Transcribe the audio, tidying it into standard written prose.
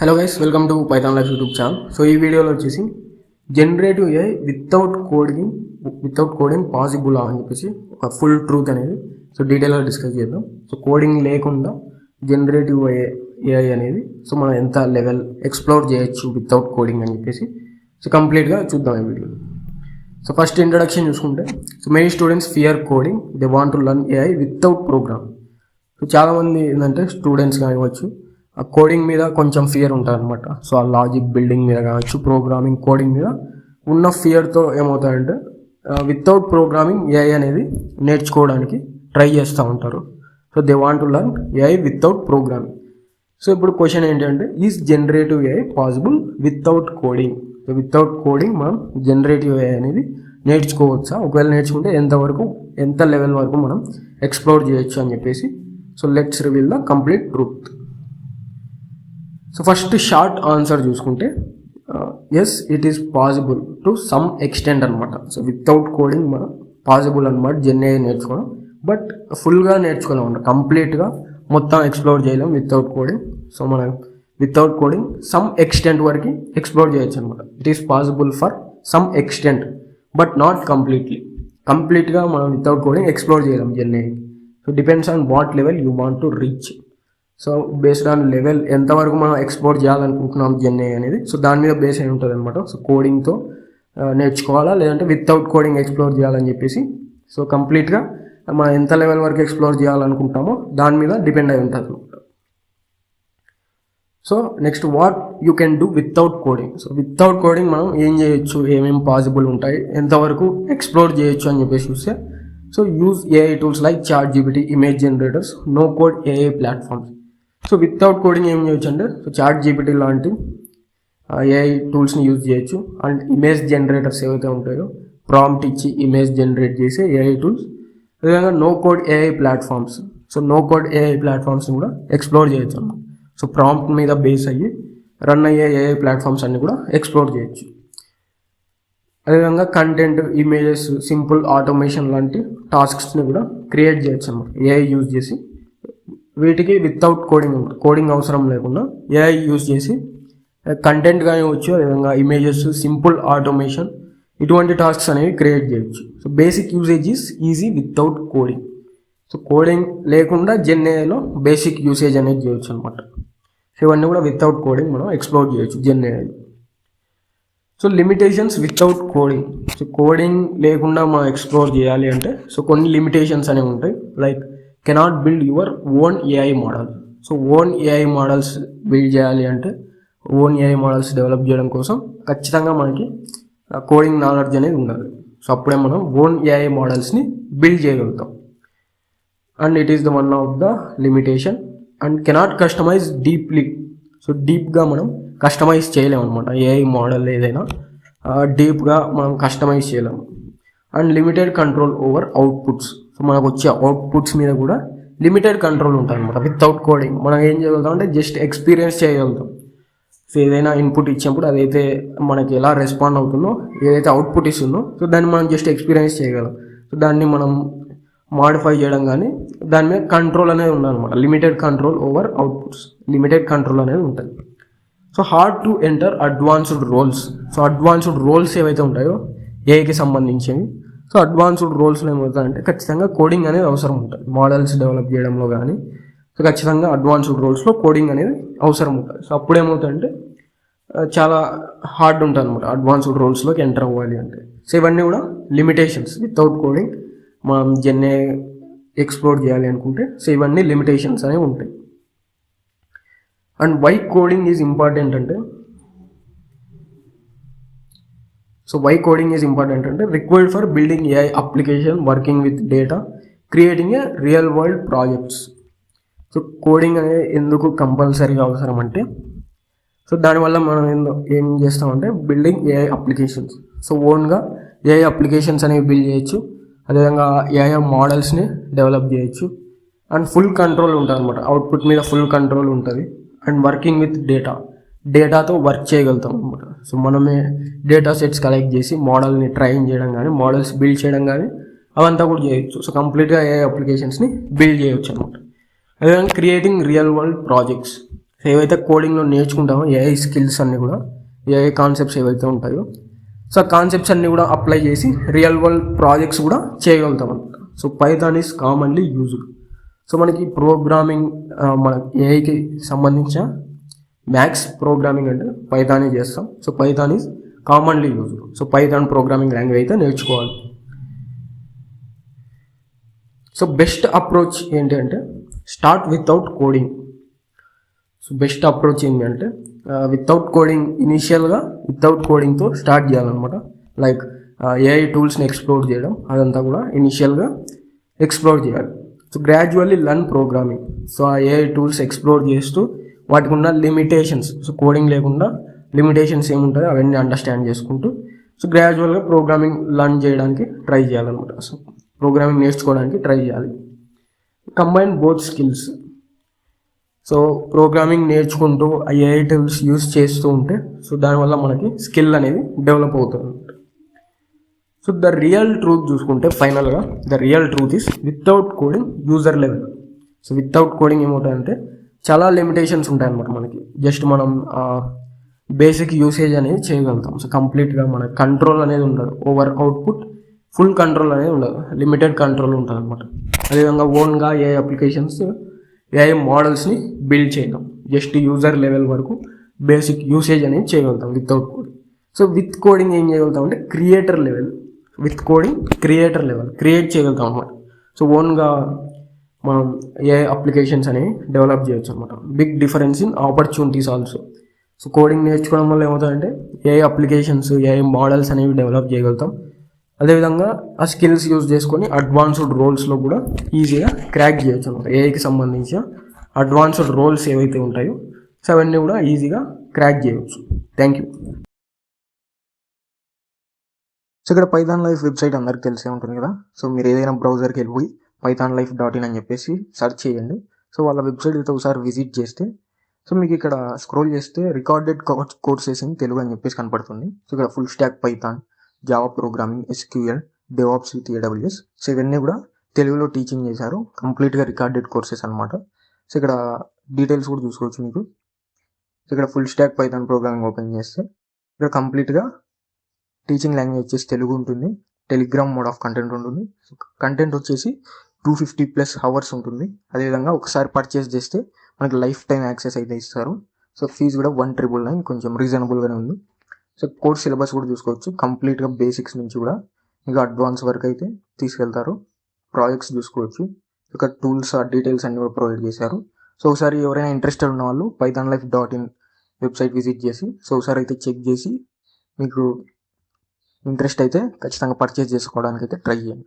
Hello guys, welcome to Python life YouTube channel. So ఈ వీడియోలో వచ్చేసి generative AI without coding possible అని చెప్పేసి ఒక ఫుల్ ట్రూత్ అనేది సో డీటెయిల్గా డిస్కస్ చేద్దాం. సో కోడింగ్ లేకుండా జనరేటివ్ ఏఐ అనేది సో మనం ఎంత లెవెల్ ఎక్స్ప్లోర్ చేయొచ్చు వితౌట్ కోడింగ్ అని చెప్పేసి సో కంప్లీట్గా చూద్దాం ఈ వీడియో. సో ఫస్ట్ ఇంట్రడక్షన్ చూసుకుంటే, so many students fear coding, they want to learn AI without program. So చాలామంది ఏంటంటే స్టూడెంట్స్ కానివ్వచ్చు, ఆ కోడింగ్ మీద కొంచెం ఫియర్ ఉంటుంది అనమాట. సో ఆ లాజిక్ బిల్డింగ్ మీద కావచ్చు, ప్రోగ్రామింగ్ కోడింగ్ మీద ఉన్న ఫియర్తో ఏమవుతాయంటే వితౌట్ ప్రోగ్రామింగ్ ఏఐ అనేది నేర్చుకోవడానికి ట్రై చేస్తూ ఉంటారు. So they want to learn AI without programming. So ఇప్పుడు క్వశ్చన్ ఏంటంటే, is generative AI possible without coding? So without coding మనం జనరేటివ్ ఏఐ అనేది నేర్చుకోవచ్చా? ఒకవేళ నేర్చుకుంటే ఎంత లెవెల్ వరకు మనం ఎక్స్ప్లోర్ చేయొచ్చు అని చెప్పేసి so let's reveal the complete truth. So first short answer చూసుకుంటే, yes it is possible to some extent అనమాట. సో వితౌట్ కోడింగ్ మనం పాసిబుల్ అనమాట జెన్ఏఐ నేర్చుకోవడం. బట్ ఫుల్గా నేర్చుకోలేము అనమాట, కంప్లీట్గా మొత్తం ఎక్స్ప్లోర్ చేయలేం వితౌట్ కోడింగ్. సో మనం వితౌట్ కోడింగ్ సమ్ ఎక్స్టెంట్ వరకు ఎక్స్ప్లోర్ చేయొచ్చు అనమాట. It is possible for some extent but not కంప్లీట్గా మనం వితౌట్ కోడింగ్ ఎక్స్ప్లోర్ చేయలేం gen AI. So depends on what level you want to reach. So based on level ఎంతవరకు మనం explore చేయాలనుకుంటున్నాం GenAI అనేది, సో దాని మీద బేస్ అయి ఉంటుంది అనమాట. సో కోడింగ్తో నేర్చుకోవాలా లేదంటే వితౌట్ కోడింగ్ ఎక్స్ప్లోర్ చేయాలని చెప్పేసి సో కంప్లీట్గా మనం ఎంత లెవెల్ వరకు ఎక్స్ప్లోర్ చేయాలనుకుంటామో దాని మీద డిపెండ్ అయి ఉంటుంది అనమాట. So next, what you can do without coding. So without coding మనం ఏం చేయొచ్చు, ఏమేమి పాసిబుల్ ఉంటాయి, ఎంతవరకు ఎక్స్ప్లోర్ చేయొచ్చు అని చెప్పేసి చూస్తే, so use AI tools like ChatGPT, image generators, no code AI platforms. So without coding ఏం చేయొచ్చు అంటే, సో ChatGPT లాంటి ఏఐ టూల్స్ని యూజ్ చేయొచ్చు. అండ్ ఇమేజ్ జనరేటర్స్ ఏవైతే ఉంటాయో ప్రాంప్ట్ ఇచ్చి ఇమేజ్ జనరేట్ చేసే ఏఐ టూల్స్. అదేవిధంగా no code AI platforms. So no code AI ప్లాట్ఫామ్స్ని కూడా ఎక్స్ప్లోర్ చేయొచ్చు అన్నమాట. సో ప్రాంప్ట్ మీద బేస్ అయ్యి రన్ అయ్యే ఏఐ ప్లాట్ఫామ్స్ అన్ని కూడా ఎక్స్ప్లోర్ చేయొచ్చు. అదేవిధంగా కంటెంట్, ఇమేజెస్, సింపుల్ ఆటోమేషన్ లాంటి టాస్క్స్ని కూడా క్రియేట్ చేయొచ్చు అన్నమాట ఏఐ యూజ్ చేసి. వీటికి వితౌట్ కోడింగ్ అవసరం లేకుండా ఏఐ యూజ్ చేసి కంటెంట్ కానివచ్చు, అదేవిధంగా ఇమేజెస్, సింపుల్ ఆటోమేషన్ ఇటువంటి టాస్క్స్ అనేవి క్రియేట్ చేయొచ్చు. So basic usage is easy without coding. So coding లేకుండా జెన్ఏఐలో బేసిక్ యూసేజ్ అనేది చేయొచ్చు అనమాట. సో ఇవన్నీ కూడా వితౌట్ కోడింగ్ మనం ఎక్స్ప్లోర్ చేయొచ్చు జెన్ఏఐలో. So limitations without coding. So coding లేకుండా మనం ఎక్స్ప్లోర్ చేయాలి అంటే సో కొన్ని లిమిటేషన్స్ అనేవి ఉంటాయి. Like cannot build your own AI model. So own AI models build చేయాలి అంటే, ఓన్ ఏఐ మోడల్స్ డెవలప్ చేయడం కోసం ఖచ్చితంగా మనకి కోడింగ్ నాలెడ్జ్ అనేది ఉండాలి. సో అప్పుడే మనం ఓన్ ఏఐ మోడల్స్ని బిల్డ్ చేయగలుగుతాం. And it is the one of the limitation. And cannot customize deeply. So డీప్గా మనం కస్టమైజ్ చేయలేము అనమాట. ఏఐ మోడల్ ఏదైనా డీప్గా మనం కస్టమైజ్ చేయలేము. And limited control over outputs. So మనకు వచ్చే అవుట్పుట్స్ మీద కూడా లిమిటెడ్ కంట్రోల్ ఉంటుంది అనమాట వితౌట్ కోడింగ్. మనం ఏం చేయగలుగుతాం అంటే జస్ట్ ఎక్స్పీరియన్స్ చేయగలుగుతాం. సో ఏదైనా ఇన్పుట్ ఇచ్చినప్పుడు అదైతే మనకి ఎలా రెస్పాండ్ అవుతుందో, ఏదైతే అవుట్పుట్ ఇస్తుందో సో దాన్ని మనం జస్ట్ ఎక్స్పీరియన్స్ చేయగలం. సో దాన్ని మనం మాడిఫై చేయడం కానీ దాని మీద కంట్రోల్ అనేది ఉండాలన్నమాట. Limited control over outputs, limited control అనేది ఉంటుంది. So hard to enter advanced roles. So advanced roles ఏవైతే ఉంటాయో ఏఐకి సంబంధించినవి, సో అడ్వాన్స్డ్ రోల్స్లో ఏమవుతాయంటే ఖచ్చితంగా కోడింగ్ అనేది అవసరం ఉంటుంది. మోడల్స్ డెవలప్ చేయడంలో కానీ సో ఖచ్చితంగా అడ్వాన్స్డ్ రోల్స్లో కోడింగ్ అనేది అవసరం ఉంటుంది. సో అప్పుడు ఏమవుతుందంటే చాలా హార్డ్ ఉంటుంది అనమాట అడ్వాన్స్డ్ రోల్స్లోకి ఎంటర్ అవ్వాలి అంటే. సో ఇవన్నీ కూడా లిమిటేషన్స్ వితౌట్ కోడింగ్ మనం జెన్ఏ ఎక్స్ప్లోర్ చేయాలి అనుకుంటే సో ఇవన్నీ లిమిటేషన్స్ అనేవి ఉంటాయి. And why coding is important అంటే, so why coding is important అంటే required for building AI application, working with data, creating a real world projects. సో కోడింగ్ అనేది ఎందుకు కంపల్సరీగా అవసరం అంటే, సో దానివల్ల మనం ఏం చేస్తామంటే బిల్డింగ్ ఏఐ అప్లికేషన్స్. సో ఓన్గా ఏఐ అప్లికేషన్స్ అనేవి బిల్డ్ చేయొచ్చు. అదేవిధంగా ఏఐ మోడల్స్ని డెవలప్ చేయొచ్చు. అండ్ ఫుల్ కంట్రోల్ ఉంటుంది అనమాట, అవుట్పుట్ మీద ఫుల్ కంట్రోల్ ఉంటుంది. అండ్ వర్కింగ్ విత్ డేటాతో వర్క్ చేయగలుగుతాం అనమాట. సో మనమే డేటా సెట్స్ కలెక్ట్ చేసి మోడల్ని ట్రైన్ చేయడం కానీ, మోడల్స్ బిల్డ్ చేయడం కానీ అవంతా కూడా చేయొచ్చు. సో కంప్లీట్గా ఏఐ అప్లికేషన్స్ని బిల్డ్ చేయొచ్చు అనమాట. అదేవిధంగా క్రియేటింగ్ రియల్ వరల్డ్ ప్రాజెక్ట్స్. ఏవైతే కోడింగ్లో నేర్చుకుంటామో ఏఐ స్కిల్స్ అన్నీ కూడా ఏఐ కాన్సెప్ట్స్ ఏవైతే ఉంటాయో సో ఆ కాన్సెప్ట్స్ అన్నీ కూడా అప్లై చేసి రియల్ వరల్డ్ ప్రాజెక్ట్స్ కూడా చేయగలుగుతాం అనమాట. So Python is commonly used. So మనకి ప్రోగ్రామింగ్ మన ఏఐకి సంబంధించిన మ్యాథ్స్ ప్రోగ్రామింగ్ అంటే పైథానే చేస్తాం. So Python is commonly used. So Python programming language అయితే నేర్చుకోవాలి. సో బెస్ట్ అప్రోచ్ ఏంటి అంటే start without coding. So best approach ఏంటి అంటే వితౌట్ కోడింగ్, ఇనీషియల్గా వితౌట్ కోడింగ్తో స్టార్ట్ చేయాలన్నమాట. లైక్ ఏఐ టూల్స్ని ఎక్స్ప్లోర్ చేయడం, అదంతా కూడా ఇనీషియల్గా ఎక్స్ప్లోర్ చేయాలి. So gradually learn programming. So ఆ ఏఐ టూల్స్ ఎక్స్ప్లోర్ చేస్తూ వాటికి ఉన్న లిమిటేషన్స్, సో కోడింగ్ లేకుండా లిమిటేషన్స్ ఏముంటాయో అవన్నీ అండర్స్టాండ్ చేసుకుంటూ సో గ్రాడ్యువల్గా ప్రోగ్రామింగ్ లర్న్ చేయడానికి ట్రై చేయాలన్నమాట. సో ప్రోగ్రామింగ్ నేర్చుకోవడానికి ట్రై చేయాలి. Combine both skills. So programming నేర్చుకుంటూ ఏఐ టూల్స్ యూస్ చేస్తూ ఉంటే సో దానివల్ల మనకి స్కిల్ అనేది డెవలప్ అవుతుంది. సో ద రియల్ ట్రూత్ చూసుకుంటే ఫైనల్గా the real truth is without coding user level. So without coding ఏమవుతాయంటే చాలా లిమిటేషన్స్ ఉంటాయన్నమాట మనకి. జస్ట్ మనం బేసిక్ యూసేజ్ అనేది చేయగలుగుతాం. సో కంప్లీట్గా మన కంట్రోల్ అనేది ఉండదు, ఓవర్ అవుట్పుట్ ఫుల్ కంట్రోల్ అనేది ఉండదు, లిమిటెడ్ కంట్రోల్ ఉంటుంది అనమాట. అదేవిధంగా ఓన్గా ఏఐ అప్లికేషన్స్, ఏఐ మోడల్స్ని బిల్డ్ చేయడం, జస్ట్ యూజర్ లెవెల్ వరకు బేసిక్ యూసేజ్ అనేది చేయగలుగుతాం without coding. So with coding ఏం చేయగలుగుతాం అంటే creator level. With coding creator level create చేయగలుగుతాం అనమాట. సో ఓన్గా మనం ఏఐ అప్లికేషన్స్ అనేవి డెవలప్ చేయొచ్చు అనమాట. Big difference in opportunities also. So coding నేర్చుకోవడం వల్ల ఏమవుతుందంటే ఏఐ అప్లికేషన్స్, ఏఐ మోడల్స్ అనేవి డెవలప్ చేయగలుగుతాం. అదేవిధంగా ఆ స్కిల్స్ యూజ్ చేసుకొని అడ్వాన్స్డ్ రోల్స్లో కూడా ఈజీగా క్రాక్ చేయొచ్చు అనమాట. ఏఐకి సంబంధించిన అడ్వాన్స్డ్ రోల్స్ ఏవైతే ఉంటాయో సో అవన్నీ కూడా ఈజీగా క్రాక్ చేయవచ్చు. Thank you. సో ఇక్కడ పైథాన్ లైఫ్ వెబ్సైట్ అందరికి తెలిసే ఉంటుంది కదా. సో మీరు ఏదైనా బ్రౌజర్కి వెళ్ళిపోయి pythonlife.in అని చెప్పేసి సెర్చ్ చేయండి. సో వాళ్ళ వెబ్సైట్ అయితే ఒకసారి విజిట్ చేస్తే సో మీకు ఇక్కడ స్క్రోల్ చేస్తే రికార్డెడ్ కోర్సెస్ ఇన్ తెలుగు అని చెప్పేసి కనపడుతుంది. సో ఇక్కడ full stack Python, Java programming, SQL, DevOps with AWS. So ఇవన్నీ కూడా తెలుగులో టీచింగ్ చేశారు. కంప్లీట్గా రికార్డెడ్ కోర్సెస్ అనమాట. సో ఇక్కడ డీటెయిల్స్ కూడా చూసుకోవచ్చు మీకు. సో ఇక్కడ full stack Python programming open చేస్తే ఇక్కడ కంప్లీట్గా టీచింగ్ లాంగ్వేజ్ వచ్చేసి తెలుగు ఉంటుంది. టెలిగ్రామ్ మోడ్ ఆఫ్ కంటెంట్ ఉంటుంది. సో కంటెంట్ వచ్చేసి 250+ అవర్స్ ఉంటుంది. అదేవిధంగా ఒకసారి పర్చేస్ చేస్తే మనకి లైఫ్ టైం యాక్సెస్ అయితే ఇస్తారు. సో ఫీజు కూడా 1,999, కొంచెం రీజనబుల్గానే ఉంది. సో కోర్స్ సిలబస్ కూడా చూసుకోవచ్చు. కంప్లీట్గా బేసిక్స్ నుంచి కూడా మీకు అడ్వాన్స్ వరకు అయితే తీసుకెళ్తారు. ప్రాజెక్ట్స్ చూసుకోవచ్చు. ఇక టూల్స్, డీటెయిల్స్ అన్ని కూడా ప్రొవైడ్ చేశారు. సో ఒకసారి ఎవరైనా ఇంట్రెస్టెడ్ ఉన్న వాళ్ళు pythonlife.in వెబ్సైట్ విజిట్ చేసి సో ఒకసారి అయితే చెక్ చేసి మీకు ఇంట్రెస్ట్ అయితే ఖచ్చితంగా పర్చేస్ చేసుకోవడానికి అయితే ట్రై చేయండి.